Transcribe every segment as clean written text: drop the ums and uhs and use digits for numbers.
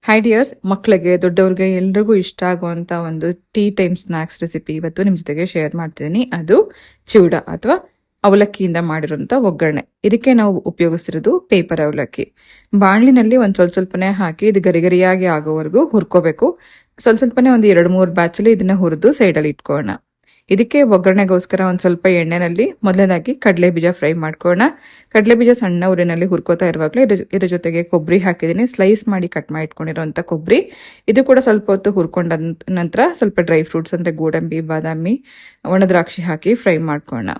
Hi dears, ಮಕ್ಕಳಿಗೆ ದೊಡ್ಡವ್ರಿಗೆ ಎಲ್ರಿಗೂ ಇಷ್ಟ ಆಗುವಂಥ ಒಂದು ಟೀ ಟೈಮ್ ಸ್ನ್ಯಾಕ್ಸ್ ರೆಸಿಪಿ ಇವತ್ತು ನಿಮ್ಮ ಜೊತೆಗೆ ಶೇರ್ ಮಾಡ್ತಿದ್ದೀನಿ. ಅದು ಚಿವಡ ಅಥವಾ ಅವಲಕ್ಕಿಯಿಂದ ಮಾಡಿರೋಂಥ ಒಗ್ಗರಣೆ. ಇದಕ್ಕೆ ನಾವು ಉಪಯೋಗಿಸಿರೋದು ಪೇಪರ್ ಅವಲಕ್ಕಿ. ಬಾಣಲಿನಲ್ಲಿ ಒಂದು ಸ್ವಲ್ಪನೇ ಹಾಕಿ ಇದು ಗರಿಗರಿಯಾಗಿ ಆಗೋವರೆಗೂ ಹುರ್ಕೋಬೇಕು. ಸ್ವಲ್ಪನೇ ಒಂದು 2-3 ಬ್ಯಾಚಲ್ಲಿ ಇದನ್ನ ಹುರಿದು ಸೈಡಲ್ಲಿ ಇಟ್ಕೊಳ್ಳೋಣ. ಇದಕ್ಕೆ ಒಗ್ಗರಣೆಗೋಸ್ಕರ ಒಂದು ಸ್ವಲ್ಪ ಎಣ್ಣೆನಲ್ಲಿ ಮೊದಲನೇದಾಗಿ ಕಡಲೆ ಬೀಜ ಫ್ರೈ ಮಾಡ್ಕೊಳ್ಳೋಣ. ಕಡಲೆ ಬೀಜ ಸಣ್ಣ ಉರಿನಲ್ಲಿ ಹುರ್ಕೋತಾ ಇರುವಾಗಲೇ ಇದ್ರ ಜೊತೆಗೆ ಕೊಬ್ಬರಿ ಹಾಕಿದ್ದೀನಿ. ಸ್ಲೈಸ್ ಮಾಡಿ ಕಟ್ ಮಾಡಿ ಇಟ್ಕೊಂಡಿರೋಂಥ ಕೊಬ್ಬರಿ. ಇದು ಕೂಡ ಸ್ವಲ್ಪ ಹೊತ್ತು ಹುರ್ಕೊಂಡ ನಂತರ ಸ್ವಲ್ಪ ಡ್ರೈ ಫ್ರೂಟ್ಸ್ ಅಂದರೆ ಗೋಡಂಬಿ, ಬಾದಾಮಿ, ಒಣದ್ರಾಕ್ಷಿ ಹಾಕಿ ಫ್ರೈ ಮಾಡ್ಕೊಳ್ಳೋಣ.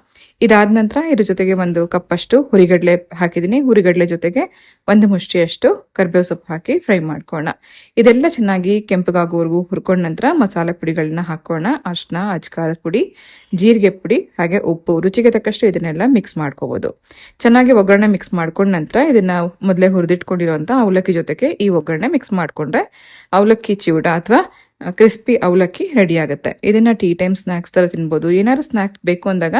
ಇದಾದ ನಂತರ ಇದ್ರ ಜೊತೆಗೆ 1 ಕಪ್ಪಷ್ಟು ಹುರಿಗಡಲೆ ಹಾಕಿದ್ದೀನಿ. ಹುರಿಗಡಲೆ ಜೊತೆಗೆ 1 ಮುಷ್ಟಿಯಷ್ಟು ಕರಿಬೇವು ಸೊಪ್ಪು ಹಾಕಿ ಫ್ರೈ ಮಾಡ್ಕೊಳ್ಳೋಣ. ಇದೆಲ್ಲ ಚೆನ್ನಾಗಿ ಕೆಂಪಗಾಗೋವರೆಗೂ ಹುರ್ಕೊಂಡ ನಂತರ ಮಸಾಲೆ ಪುಡಿಗಳನ್ನ ಹಾಕೋಣ. ಅರಿಶಿನ, ಅಜ್ಕಾರದ ಪುಡಿ, ಜೀರಿಗೆ ಪುಡಿ, ಹಾಗೆ ಉಪ್ಪು, ರುಚಿಗೆ ತಕ್ಕಷ್ಟು ಇದನ್ನೆಲ್ಲ ಮಿಕ್ಸ್ ಮಾಡ್ಕೋಬಹುದು. ಚೆನ್ನಾಗಿ ಒಗ್ಗರಣೆ ಮಿಕ್ಸ್ ಮಾಡ್ಕೊಂಡ ನಂತರ ಇದನ್ನ ಮೊದಲೇ ಹುರಿದಿಟ್ಕೊಂಡಿರುವಂಥ ಅವಲಕ್ಕಿ ಜೊತೆಗೆ ಈ ಒಗ್ಗರಣೆ ಮಿಕ್ಸ್ ಮಾಡ್ಕೊಂಡ್ರೆ ಅವಲಕ್ಕಿ ಚಿವಡ ಅಥವಾ ಕ್ರಿಸ್ಪಿ ಅವಲಕ್ಕಿ ರೆಡಿ ಆಗುತ್ತೆ. ಇದನ್ನ ಟೀ ಟೈಮ್ ಸ್ನ್ಯಾಕ್ಸ್ ತರ ತಿನ್ಬೋದು. ಏನಾದ್ರು ಸ್ನ್ಯಾಕ್ಸ್ ಬೇಕು ಅಂದಾಗ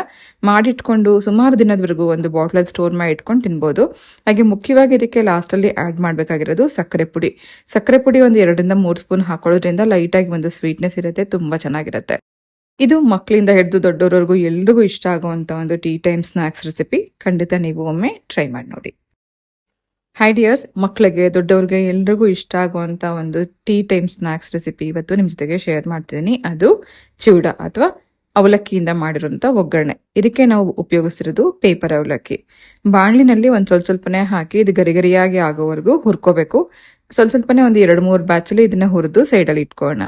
ಮಾಡಿಟ್ಕೊಂಡು ಸುಮಾರು ದಿನದವರೆಗೂ ಒಂದು ಬಾಟ್ಲಲ್ಲಿ ಸ್ಟೋರ್ ಮಾಡಿ ಇಟ್ಕೊಂಡು ತಿನ್ಬೋದು. ಹಾಗೆ ಮುಖ್ಯವಾಗಿ ಇದಕ್ಕೆ ಲಾಸ್ಟಲ್ಲಿ ಆ್ಯಡ್ ಮಾಡಬೇಕಾಗಿರೋದು ಸಕ್ಕರೆ ಪುಡಿ. ಸಕ್ಕರೆ ಪುಡಿ ಒಂದು 2-3 ಸ್ಪೂನ್ ಹಾಕೊಳ್ಳೋದ್ರಿಂದ ಲೈಟಾಗಿ ಒಂದು ಸ್ವೀಟ್ನೆಸ್ ಇರುತ್ತೆ, ತುಂಬಾ ಚೆನ್ನಾಗಿರುತ್ತೆ. ಇದು ಮಕ್ಕಳಿಂದ ಹಿಡಿದು ದೊಡ್ಡವರವರೆಗೂ ಎಲ್ರಿಗೂ ಇಷ್ಟ ಆಗುವಂಥ ಒಂದು ಟೀ ಟೈಮ್ ಸ್ನ್ಯಾಕ್ಸ್ ರೆಸಿಪಿ. ಖಂಡಿತ ನೀವು ಒಮ್ಮೆ ಟ್ರೈ ಮಾಡಿ ನೋಡಿ. ಹಾಯ್ ಡಿಯರ್ಸ್, ಮಕ್ಕಳಿಗೆ ದೊಡ್ಡವ್ರಿಗೆ ಎಲ್ರಿಗೂ ಇಷ್ಟ ಆಗುವಂಥ ಒಂದು ಟೀ ಟೈಮ್ ಸ್ನ್ಯಾಕ್ಸ್ ರೆಸಿಪಿ ಇವತ್ತು ನಿಮ್ಮ ಜೊತೆಗೆ ಶೇರ್ ಮಾಡ್ತಿದ್ದೀನಿ. ಅದು ಚಿವಡ ಅಥವಾ ಅವಲಕ್ಕಿಯಿಂದ ಮಾಡಿರೋಂಥ ಒಗ್ಗರಣೆ. ಇದಕ್ಕೆ ನಾವು ಉಪಯೋಗಿಸಿರೋದು ಪೇಪರ್ ಅವಲಕ್ಕಿ. ಬಾಣಲಿನಲ್ಲಿ ಒಂದು ಸ್ವಲ್ಪನೇ ಹಾಕಿ ಇದು ಗರಿಗರಿಯಾಗಿ ಆಗೋವರೆಗೂ ಹುರ್ಕೋಬೇಕು. ಸ್ವಲ್ಪನೇ ಒಂದು 2-3 ಬ್ಯಾಚಲ್ಲಿ ಇದನ್ನ ಹುರಿದು ಸೈಡಲ್ಲಿ ಇಟ್ಕೊಳ್ಳೋಣ.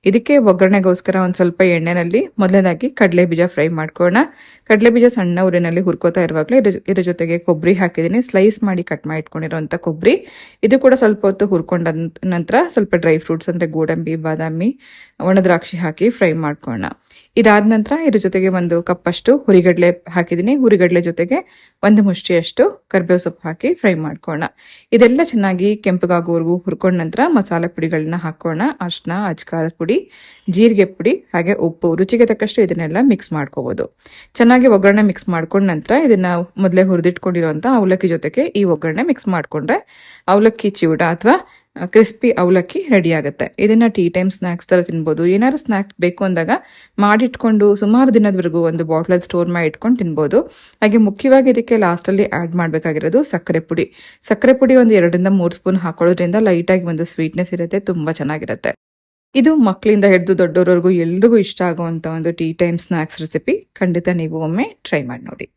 ಇದಕ್ಕೆ ಒಗ್ಗರಣೆಗೋಸ್ಕರ ಒಂದು ಸ್ವಲ್ಪ ಎಣ್ಣೆನಲ್ಲಿ ಮೊದಲನೇದಾಗಿ ಕಡಲೆ ಬೀಜ ಫ್ರೈ ಮಾಡ್ಕೊಳ್ಳೋಣ. ಕಡಲೆ ಬೀಜ ಸಣ್ಣ ಉರಿನಲ್ಲಿ ಹುರ್ಕೋತಾ ಇರುವಾಗಲೇ ಇದ್ರ ಜೊತೆಗೆ ಕೊಬ್ಬರಿ ಹಾಕಿದ್ದೀನಿ. ಸ್ಲೈಸ್ ಮಾಡಿ ಕಟ್ ಮಾಡಿ ಇಟ್ಕೊಂಡಿರೋಂಥ ಕೊಬ್ಬರಿ. ಇದು ಕೂಡ ಸ್ವಲ್ಪ ಹೊತ್ತು ಹುರ್ಕೊಂಡ ನಂತರ ಸ್ವಲ್ಪ ಡ್ರೈ ಫ್ರೂಟ್ಸ್ ಅಂದರೆ ಗೋಡಂಬಿ, ಬಾದಾಮಿ, ಒಣದ್ರಾಕ್ಷಿ ಹಾಕಿ ಫ್ರೈ ಮಾಡ್ಕೊಳ್ಳೋಣ. ಇದಾದ ನಂತರ ಇದ್ರ ಜೊತೆಗೆ 1 ಕಪ್ಪಷ್ಟು ಹುರಿಗಡಲೆ ಹಾಕಿದ್ದೀನಿ. ಹುರಿಗಡಲೆ ಜೊತೆಗೆ 1 ಮುಷ್ಟಿಯಷ್ಟು ಕರಿಬೇವು ಸೊಪ್ಪು ಹಾಕಿ ಫ್ರೈ ಮಾಡ್ಕೊಳ್ಳೋಣ. ಇದೆಲ್ಲ ಚೆನ್ನಾಗಿ ಕೆಂಪಗಾಗೋವರೆಗೂ ಹುರ್ಕೊಂಡ ನಂತರ ಮಸಾಲೆ ಪುಡಿಗಳನ್ನ ಹಾಕೋಣ. ಅರಿಶಿನ, ಅಜ್ಕಾರದ ಪುಡಿ, ಜೀರಿಗೆ ಪುಡಿ, ಹಾಗೆ ಉಪ್ಪು, ರುಚಿಗೆ ತಕ್ಕಷ್ಟು ಇದನ್ನೆಲ್ಲ ಮಿಕ್ಸ್ ಮಾಡ್ಕೋಬಹುದು. ಚೆನ್ನಾಗಿ ಒಗ್ಗರಣೆ ಮಿಕ್ಸ್ ಮಾಡ್ಕೊಂಡ ನಂತರ ಇದನ್ನ ಮೊದಲೇ ಹುರಿದಿಟ್ಕೊಂಡಿರುವಂಥ ಅವಲಕ್ಕಿ ಜೊತೆಗೆ ಈ ಒಗ್ಗರಣೆ ಮಿಕ್ಸ್ ಮಾಡ್ಕೊಂಡ್ರೆ ಅವಲಕ್ಕಿ ಚಿವಡ ಅಥವಾ ಕ್ರಿಸ್ಪಿ ಅವಲಕ್ಕಿ ರೆಡಿ ಆಗುತ್ತೆ. ಇದನ್ನ ಟೀ ಟೈಮ್ ಸ್ನ್ಯಾಕ್ಸ್ ತರ ತಿನ್ಬೋದು. ಏನಾದ್ರು ಸ್ನ್ಯಾಕ್ಸ್ ಬೇಕು ಅಂದಾಗ ಮಾಡಿಟ್ಕೊಂಡು ಸುಮಾರು ದಿನದವರೆಗೂ ಒಂದು ಬಾಟ್ಲಲ್ಲಿ ಸ್ಟೋರ್ ಮಾಡಿ ಇಟ್ಕೊಂಡು ತಿನ್ಬೋದು. ಹಾಗೆ ಮುಖ್ಯವಾಗಿ ಇದಕ್ಕೆ ಲಾಸ್ಟಲ್ಲಿ ಆ್ಯಡ್ ಮಾಡಬೇಕಾಗಿರೋದು ಸಕ್ಕರೆ ಪುಡಿ. ಸಕ್ಕರೆ ಪುಡಿ ಒಂದು 2-3 ಸ್ಪೂನ್ ಹಾಕೊಳ್ಳೋದ್ರಿಂದ ಲೈಟಾಗಿ ಒಂದು ಸ್ವೀಟ್ನೆಸ್ ಇರುತ್ತೆ, ತುಂಬಾ ಚೆನ್ನಾಗಿರುತ್ತೆ. ಇದು ಮಕ್ಕಳಿಂದ ಹಿಡಿದು ದೊಡ್ಡವರವರೆಗೂ ಎಲ್ರಿಗೂ ಇಷ್ಟ ಆಗುವಂಥ ಒಂದು ಟೀ ಟೈಮ್ ಸ್ನ್ಯಾಕ್ಸ್ ರೆಸಿಪಿ. ಖಂಡಿತ ನೀವು ಒಮ್ಮೆ ಟ್ರೈ ಮಾಡಿ ನೋಡಿ.